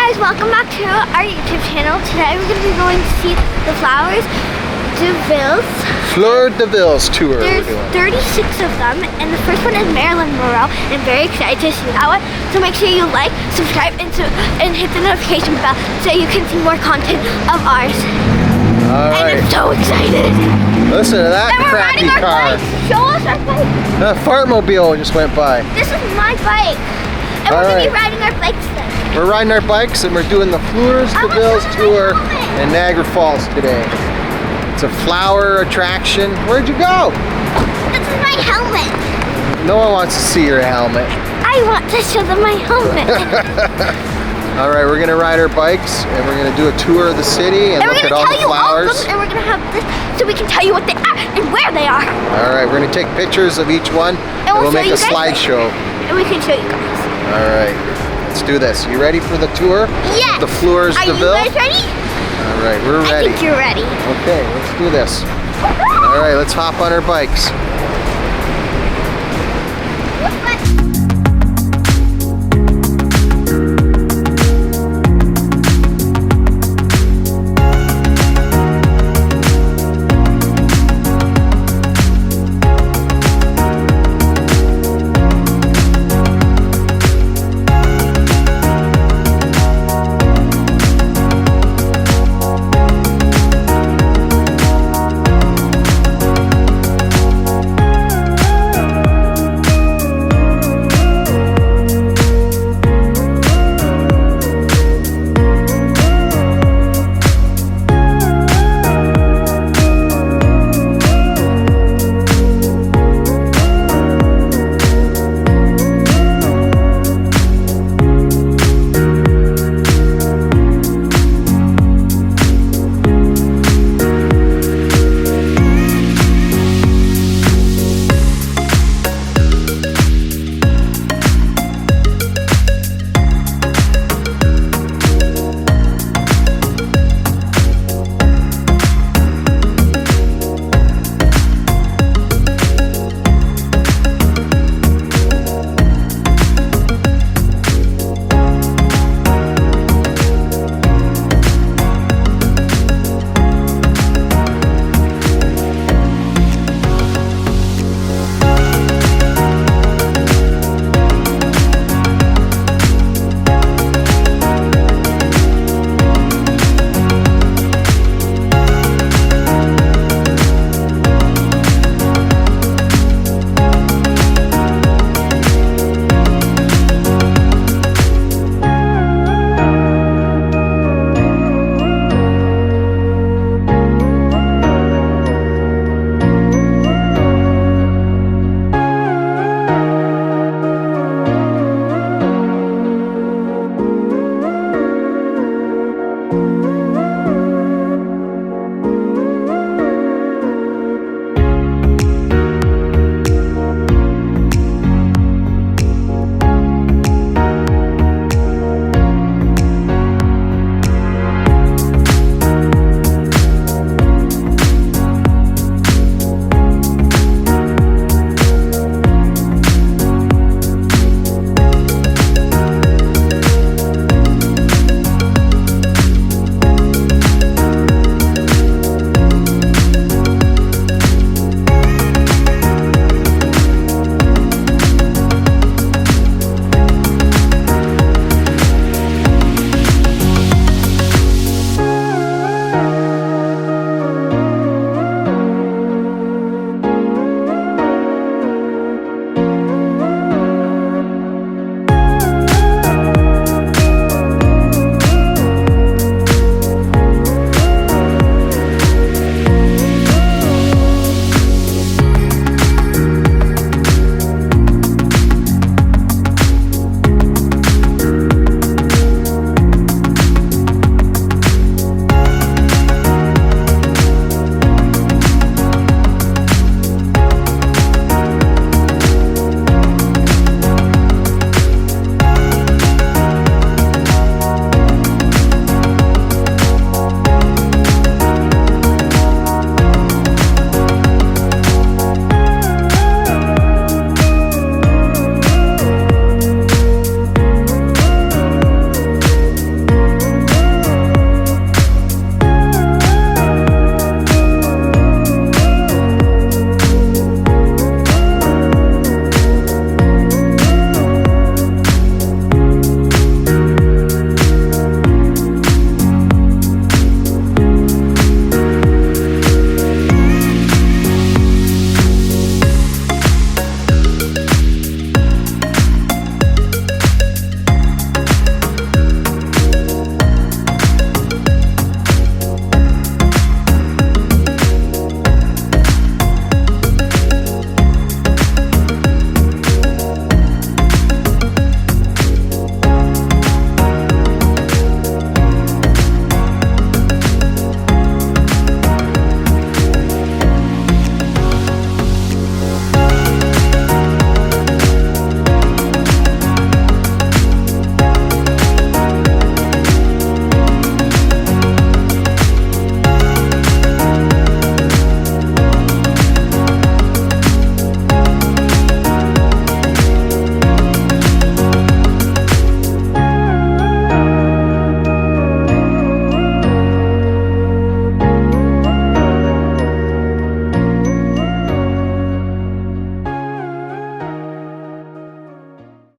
guys, welcome back to our YouTube channel. Today we're going to be going to see the Fleurs de Villes. Fleurs de Villes tour. There's 36 of them, and the first one is Marilyn, Monroe, and I'm very excited to see that one. So make sure you like, subscribe, and hit the notification bell so you can see more content of ours. Alright. And I'm so excited. Listen to that and we're crappy riding our car. bikes. Show us our bike. A fartmobile just went by. This is my bike. And we're going to be riding our bikes then. We're riding our bikes and we're doing the Fleurs de Villes tour in Niagara Falls today. It's a flower attraction. Where'd you go? This is my helmet. No one wants to see your helmet. I want to show them my helmet. Alright, we're gonna ride our bikes and we're gonna do a tour of the city and look at all the flowers. And we're gonna have this so we can tell you what they are and where they are. Alright, we're gonna take pictures of each one and we'll make a slideshow. And we can show you guys. Alright, let's do this. You ready for the tour? Yes. The Fleurs de Villes? Are you guys ready? Alright, we're ready. I think you're ready. Okay, let's do this. Alright, let's hop on our bikes.